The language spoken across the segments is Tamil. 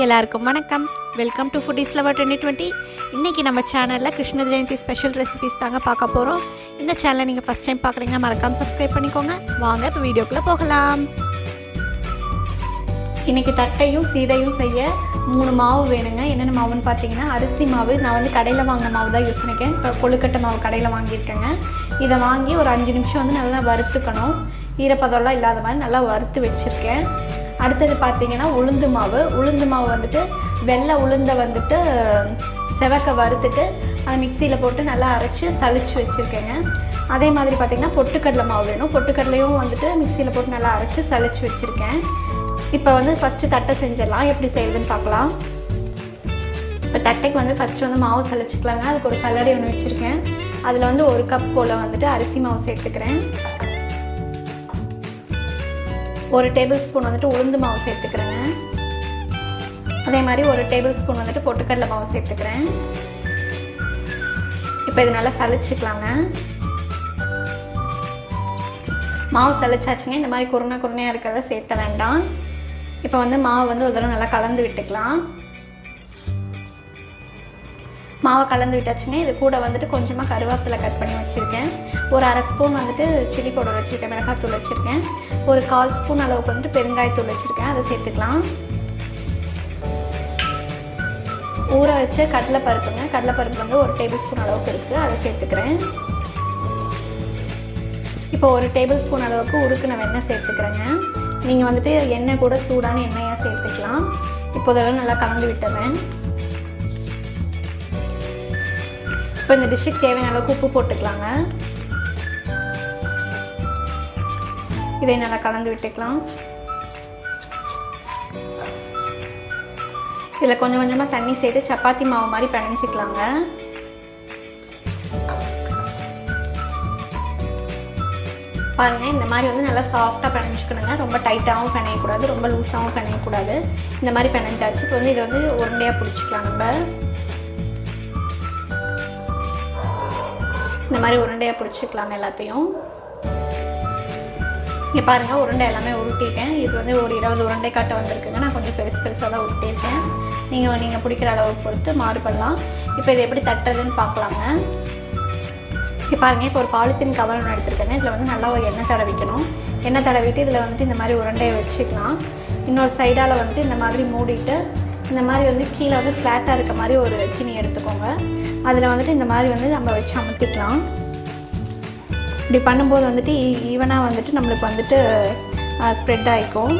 எல்லாருக்கும் வணக்கம். Welcome to food is lover 2020. இன்றைக்கி நம்ம சேனலில் கிருஷ்ண ஜெயந்தி ஸ்பெஷல் ரெசிபிஸ் தாங்க பார்க்க போகிறோம். இந்த சேனலை நீங்கள் ஃபஸ்ட் டைம் பார்க்குறீங்கன்னா மறக்காமல் சப்ஸ்கிரைப் பண்ணிக்கோங்க. வாங்க இப்போ வீடியோக்குள்ளே போகலாம். இன்றைக்கி தட்டையும் சீடையும் செய்ய 3 மாவு வேணுங்க. என்னென்ன மாவுன்னு பார்த்தீங்கன்னா அரிசி மாவு. நான் வந்து கடையில் வாங்கின மாவு தான் யூஸ் பண்ணியிருக்கேன். கொழுக்கட்டை மாவு கடையில் வாங்கியிருக்கேங்க. இதை வாங்கி ஒரு 5 நிமிஷம் வந்து நல்லா வறுத்துக்கணும். ஈரப்பதம்லாம் இல்லாத மாதிரி நல்லா வறுத்து வச்சுருக்கேன். அடுத்தது பார்த்திங்கன்னா உளுந்து மாவு வந்துட்டு வெள்ளை உளுந்தை வந்துட்டு செவக்க வறுத்துட்டு அதை மிக்சியில் போட்டு நல்லா அரைச்சி சளிச்சு வச்சுருக்கேங்க. அதே மாதிரி பார்த்திங்கன்னா பொட்டுக்கடலை மாவு வேணும். பொட்டுக்கடலையும் வந்துட்டு மிக்சியில் போட்டு நல்லா அரைச்சி சளிச்சு வச்சுருக்கேன். இப்போ வந்து ஃபஸ்ட்டு தட்டை செஞ்சிடலாம். எப்படி செய்யுதுன்னு பார்க்கலாம். இப்போ தட்டைக்கு வந்து ஃபஸ்ட்டு வந்து மாவு சளிச்சிக்கலாங்க. அதுக்கு ஒரு சல்லடை ஒன்று வச்சுருக்கேன். அதில் வந்து 1 கப் போல் வந்துட்டு அரிசி மாவு சேர்த்துக்கிறேன். 1 டேபிள் ஸ்பூன் வந்துட்டு உளுந்து மாவு சேர்த்துக்கிறேங்க. அதே மாதிரி 1 டேபிள் ஸ்பூன் வந்துட்டு பொட்டுக்கடலை மாவு சேர்த்துக்கிறேன். இப்போ இது நல்லா சளிச்சிக்கலாங்க. மாவு சளிச்சாச்சுங்க. இந்த மாதிரி குருணையாக இருக்கிறத சேர்த்த வேண்டாம். இப்போ வந்து மாவு வந்து ஒரு தடவை நல்லா கலந்து விட்டுக்கலாம். மாவை கலந்து விட்டாச்சுங்க. இது கூட வந்துட்டு கொஞ்சமாக கருவேப்பிலை கட் பண்ணி வச்சுருக்கேன். ஒரு 1/2 ஸ்பூன் வந்துட்டு சில்லி பவுடர் வச்சுருக்கேன். மிளகாத்தூள் வச்சுருக்கேன். ஒரு 1/4 ஸ்பூன் அளவுக்கு வந்துட்டு பெருங்காயத்தூள் வச்சுருக்கேன். அதை சேர்த்துக்கலாம். ஊற வச்ச கடலைப்பருப்புங்க. கடலைப்பருப்பு வந்து 1 டேபிள் ஸ்பூன் அளவுக்கு இருக்குது. அதை சேர்த்துக்கிறேன். இப்போ 1 டேபிள் ஸ்பூன் அளவுக்கு உருக்குன வெண்ணெய் சேர்த்துக்கிறேங்க. நீங்கள் வந்துட்டு எண்ணெய் கூட சூடான எண்ணெயாக சேர்த்துக்கலாம். இப்போ இதெல்லாம் நல்லா கலந்து விட்டுறேன். இப்போ இந்த டிஷ்ஷுக்கு தேவையான அளவுக்கு உப்பு போட்டுக்கலாங்க. இதை நல்லா கலந்து விட்டுக்கலாம். இதில் கொஞ்சம் கொஞ்சமாக தண்ணி சேர்த்து சப்பாத்தி மாவு மாதிரி பிணைஞ்சிக்கலாங்க. பாருங்கள், இந்த மாதிரி வந்து நல்லா சாஃப்டாக பிணைஞ்சிக்கணுங்க. ரொம்ப டைட்டாகவும் பிணையக்கூடாது, ரொம்ப லூஸாகவும் பிணையக்கூடாது. இந்த மாதிரி பிணைஞ்சாச்சு. இப்போ வந்து இதை வந்து உருண்டையாக பிடிச்சிக்கலாம். நம்ம இந்த மாதிரி உருண்டையாக பிடிச்சிக்கலாங்க எல்லாத்தையும். இங்கே பாருங்கள், உருண்டை எல்லாமே உருட்டிட்டேன். இது வந்து ஒரு 20 உருண்டை காட்ட வந்திருக்குங்க. நான் கொஞ்சம் பெருசாக தான் உருட்டியிருக்கேன். நீங்கள் பிடிக்கிற அளவுக்கு பொறுத்து மாறுபடலாம். இப்போ இதை எப்படி தட்டுறதுன்னு பார்க்கலாங்க. இப்போ பாருங்கள், இப்போ ஒரு பாலித்தீன் கவர் ஒன்று எடுத்துருக்கேங்க. இதில் வந்து நல்லா ஒரு எண்ணெய் தடவிக்கணும். எண்ணெய் தடவிட்டு இதில் வந்துட்டு இந்த மாதிரி உருண்டையை வச்சுக்கலாம். இன்னொரு சைடால் வந்துட்டு இந்த மாதிரி மூடிட்டு இந்த மாதிரி வந்து கீழே வந்து ஃப்ளாட்டாக இருக்க மாதிரி ஒரு கிணி எடுத்துக்கோங்க. அதில் வந்துட்டு இந்த மாதிரி வந்து நம்ம வச்சு அமுத்திக்கலாம். இப்படி பண்ணும்போது வந்துட்டு ஈவனாக வந்துட்டு நம்மளுக்கு வந்துட்டு ஸ்ப்ரெட் ஆகிக்கும்.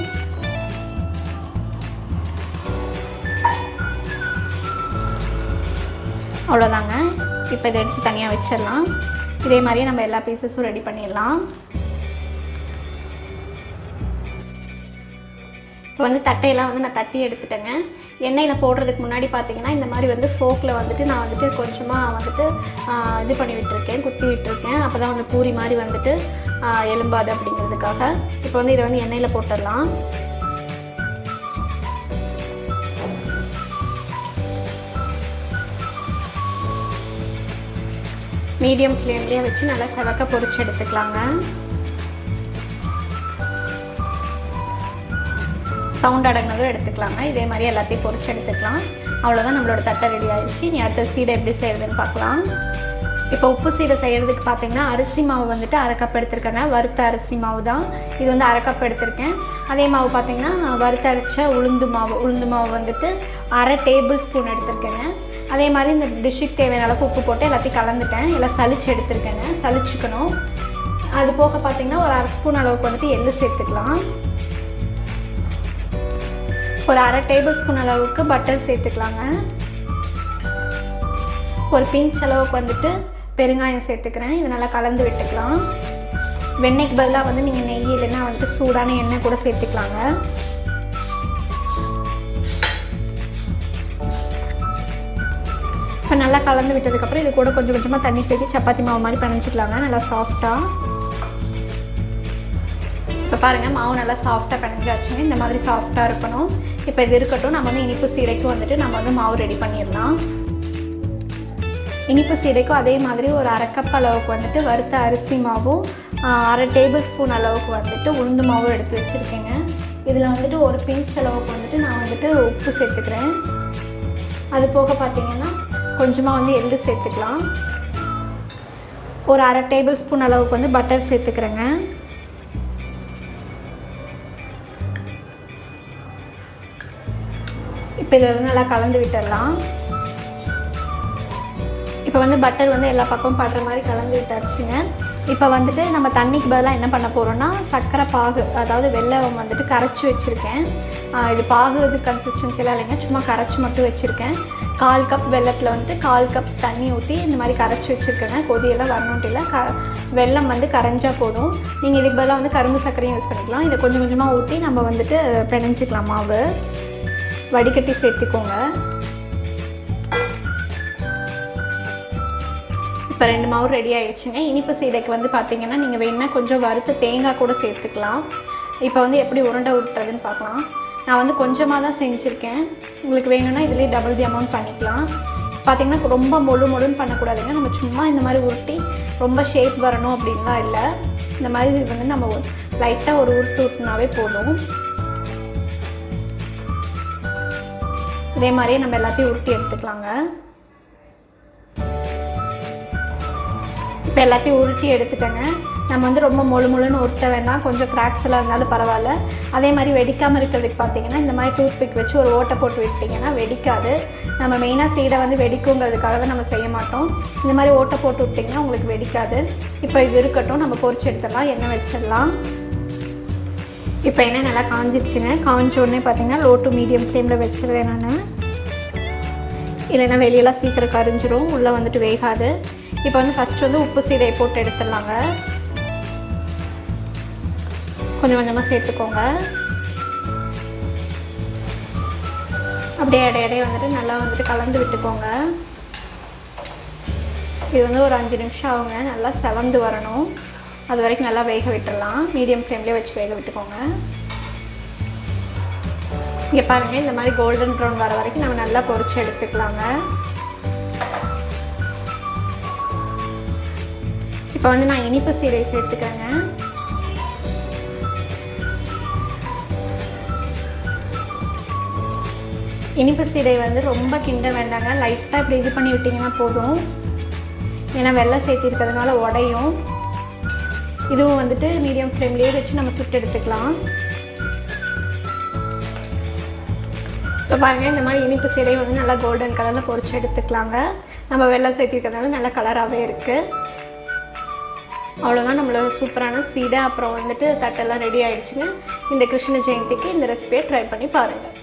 அவ்வளோதாங்க. இப்போ இதை எடுத்து தனியாக வச்சிடலாம். இதே மாதிரியே நம்ம எல்லா பீசஸும் ரெடி பண்ணிடலாம். இப்போ வந்து தட்டையெல்லாம் வந்து நான் தட்டி எடுத்துட்டேங்க. எண்ணெயில் போடுறதுக்கு முன்னாடி பார்த்தீங்கன்னா இந்த மாதிரி வந்து ஃபோக்கில் வந்துட்டு நான் வந்துட்டு கொஞ்சமாக வந்துட்டு இது பண்ணி விட்டுருக்கேன், குத்தி விட்டுருக்கேன். அப்போ தான் வந்து பூரி மாதிரி வந்துட்டு எலும்பாது அப்படிங்கிறதுக்காக. இப்போ வந்து இதை வந்து எண்ணெயில் போட்டுடலாம். மீடியம் ஃப்ளேம்லேயே வச்சு நல்லா செவக்க பொரிச்சு எடுத்துக்கலாங்க. சவுண்ட் அடங்கினதும் எடுத்துக்கலாங்க. இதே மாதிரி எல்லாத்தையும் பொரிச்சு எடுத்துக்கலாம். அவ்வளோதான், நம்மளோட தட்டை ரெடி ஆகிடுச்சு. நீ அடுத்த சீடை எப்படி செய்கிறதுன்னு பார்க்கலாம். இப்போ உப்பு சீடை செய்கிறதுக்கு பார்த்தீங்கன்னா அரிசி மாவு வந்துட்டு 1/2 கப் எடுத்துருக்கேங்க. வறுத்த அரிசி மாவு தான் இது, வந்து 1/2 கப் எடுத்திருக்கேன். அதே மாவு பார்த்தீங்கன்னா வறுத்த அரைச்ச உளுந்து மாவு வந்துட்டு 1/2 டேபிள் ஸ்பூன் எடுத்திருக்கேங்க. அதே மாதிரி இந்த டிஷ்ஷுக்கு தேவையான அளவுக்கு உப்பு போட்டு எல்லாத்தையும் கலந்துட்டேன். எல்லாம் சளிச்சு எடுத்துருக்கேங்க. சளிச்சுக்கணும். அது போக பார்த்தீங்கன்னா ஒரு 1/2 ஸ்பூன் அளவுக்கு வந்துட்டு எள்ளு சேர்த்துக்கலாம். ஒரு 1/2 டேபிள் ஸ்பூன் அளவுக்கு பட்டர் சேர்த்துக்கலாங்க. ஒரு பிஞ்ச் அளவுக்கு வந்துட்டு பெருங்காயம் சேர்த்துக்கிறேன். இதை நல்லா கலந்து விட்டுக்கலாம். வெண்ணெய்க்கு பதிலாக வந்து நீங்கள் நெய் இல்லைன்னா வந்துட்டு சூடான எண்ணெய் கூட சேர்த்துக்கலாங்க. இப்போ நல்லா கலந்து விட்டதுக்கப்புறம் இது கூட கொஞ்சம் கொஞ்சமாக தண்ணி சேர்த்து சப்பாத்தி மாவு மாதிரி பிணைஞ்சிக்கலாங்க. நல்லா சாஃப்டாக. இப்போ பாருங்கள், மாவு நல்லா சாஃப்டாக பிணைஞ்சாச்சுங்க. இந்த மாதிரி சாஃப்டாக இருக்கணும். இப்போ இது இருக்கட்டும். நம்ம வந்து இனிப்பு சீடைக்கு வந்துட்டு நம்ம வந்து மாவு ரெடி பண்ணிடலாம். இனிப்பு சீடைக்கும் அதே மாதிரி ஒரு 1/2 கப் அளவுக்கு வந்துட்டு வறுத்த அரிசி மாவும் 1/2 டேபிள் ஸ்பூன் அளவுக்கு வந்துட்டு உளுந்து மாவு எடுத்து வச்சுருக்கேங்க. இதில் வந்துட்டு ஒரு பிஞ்ச் அளவுக்கு வந்துட்டு நான் வந்துட்டு உப்பு சேர்த்துக்கிறேன். அது போக பார்த்திங்கன்னா கொஞ்சமாக வந்து எள்ளு சேர்த்துக்கலாம். ஒரு 1/2 டேபிள் ஸ்பூன் அளவுக்கு வந்து பட்டர் சேர்த்துக்கிறேங்க. இப்போ இதை வந்து நல்லா கலந்து விட்டுடலாம். இப்போ வந்து பட்டர் வந்து எல்லா பக்கமும் படுற மாதிரி கலந்து விட்டாச்சுங்க. இப்போ வந்துட்டு நம்ம தண்ணிக்கு பதிலாக என்ன பண்ண போகிறோம்னா சர்க்கரை பாகு, அதாவது வெல்லம் வந்துட்டு கரைச்சி வச்சுருக்கேன். இது பாகு இது கன்சிஸ்டன்சிலாம் இல்லைங்க, சும்மா கரைச்சி மட்டும் வச்சுருக்கேன். 1/4 கப் வெல்லத்தில் வந்துட்டு 1/4 கப் தண்ணி ஊற்றி இந்த மாதிரி கரைச்சி வச்சுருக்கேங்க. கொதியெல்லாம் வரணுன்ட்டு இல்லை, வெல்லம் வந்து கரைஞ்சால் போதும். நீங்கள் இதுக்கு பதிலாக வந்து கரும்பு சர்க்கரையும் யூஸ் பண்ணிக்கலாம். இதை கொஞ்சம் கொஞ்சமாக ஊற்றி நம்ம வந்துட்டு பிணைஞ்சிக்கலாம். மாவு வடிகட்டி சேர்த்துக்கோங்க. இப்போ 2 மாவு ரெடி ஆகிடுச்சுங்க. இனிப்பு சீடைக்கு வந்து பார்த்திங்கன்னா நீங்கள் வேணுன்னா கொஞ்சம் வறுத்து தேங்காய் கூட சேர்த்துக்கலாம். இப்போ வந்து எப்படி உருண்டை உருட்டுறதுன்னு பார்க்கலாம். நான் வந்து கொஞ்சமாக தான் செஞ்சுருக்கேன். உங்களுக்கு வேணும்னா இதுலேயே டபுள் தி அமௌண்ட் பண்ணிக்கலாம். பார்த்திங்கன்னா ரொம்ப மொழுன்னு பண்ணக்கூடாதுங்க. நம்ம சும்மா இந்த மாதிரி உருட்டி ரொம்ப ஷேப் வரணும் அப்படின்லாம் இல்லை. இந்த மாதிரி வந்து நம்ம லைட்டாக ஒரு உருட்டுனாவே போதும். இதே மாதிரியே நம்ம எல்லாத்தையும் உருட்டி எடுத்துக்கலாங்க. இப்போ எல்லாத்தையும் உருட்டி எடுத்துட்டேங்க. நம்ம வந்து ரொம்ப மொழுன்னு உருட்ட வேண்டாம், கொஞ்சம் கிராக்ஸ் எல்லாம் இருந்தாலும் பரவாயில்ல. அதே மாதிரி வெடிக்காமல் இருக்கிறதுக்கு பார்த்திங்கன்னா இந்த மாதிரி டூத் பிக் வச்சு ஒரு ஓட்டை போட்டு விட்டிங்கன்னா வெடிக்காது. நம்ம மெயினாக சீடை வந்து வெடிக்குங்கிறதுக்காக தான் நம்ம செய்ய மாட்டோம். இந்த மாதிரி ஓட்டை போட்டு விட்டிங்கன்னா உங்களுக்கு வெடிக்காது. இப்போ இது இருக்கட்டும், நம்ம பொரிச்சு எடுத்துடலாம். எண்ணெய் வச்சிடலாம். இப்போ எண்ணெய் நல்லா காஞ்சிருச்சுங்க. காஞ்சோடனே பார்த்திங்கன்னா லோ டு மீடியம் ஃப்ளேமில் வச்சுருவேன் நான். இல்லைன்னா வெளியெல்லாம் சீக்கிரம் கரிஞ்சிரும், உள்ளே வந்துட்டு வேகாது. இப்போ வந்து ஃபஸ்ட்டு வந்து உப்பு சீடையை போட்டு எடுத்துடலாங்க. கொஞ்சம் கொஞ்சமாக சேர்த்துக்கோங்க. அப்படியே இடையிடையே வந்துட்டு நல்லா வந்துட்டு கலந்து விட்டுக்கோங்க. இது வந்து ஒரு 5 நிமிஷம் ஆகுங்க. நல்லா செவந்து வரணும், அது வரைக்கும் நல்லா வேக விட்டுடலாம். மீடியம் ஃப்ளேம்லேயே வச்சு வேக விட்டுக்கோங்க. இங்கே பாருங்கள், இந்த மாதிரி கோல்டன் ப்ரௌன் வர வரைக்கும் நம்ம நல்லா பொரிச்சு எடுத்துக்கலாங்க. இப்போ வந்து நான் இனிப்பு சீடை சேர்த்துக்கிறேங்க. இனிப்பு சீடை வந்து ரொம்ப கிண்ட வேண்டாங்க, லைட்டாக இப்படி இது பண்ணி விட்டிங்கன்னா போதும். ஏன்னா வெல்லம் சேர்த்திருக்கிறதுனால உடையும். இதுவும் வந்துட்டு மீடியம் ஃப்ளேம்லேயே வச்சு நம்ம சுட்டு எடுத்துக்கலாம். இப்போ பாருங்கள், இந்த மாதிரி இனிப்பு சீடை வந்து நல்லா கோல்டன் கலரில் பொரிச்சு எடுத்துக்கலாங்க. நம்ம வெல்லம் சேர்த்திருக்கிறதுனால நல்லா கலராகவே இருக்குது. அவ்வளோதான், நம்மளோட சூப்பரான சீடை அப்புறம் வந்துட்டு தட்டெல்லாம் ரெடி ஆகிடுச்சுங்க. இந்த கிருஷ்ண ஜெயந்திக்கு இந்த ரெசிபியை ட்ரை பண்ணி பாருங்கள்.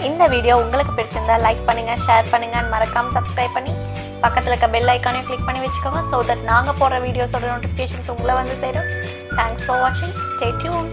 இந்த வீடியோ உங்களுக்கு பிடிச்சிருந்தா லைக் பண்ணுங்கள், ஷேர் பண்ணுங்கள் அண்ட் மறக்காமல் சப்ஸ்கிரைப் பண்ணி பக்கத்தில் இருக்க பெல் ஐக்கானையும் கிளிக் பண்ணி வச்சுக்கோங்க. ஸோ தட் நாங்கள் போடுற வீடியோஸோட நோட்டிஃபிகேஷன்ஸ் உங்களை வந்து சேரும். தேங்க்ஸ் ஃபார் வாட்சிங். Stay tune.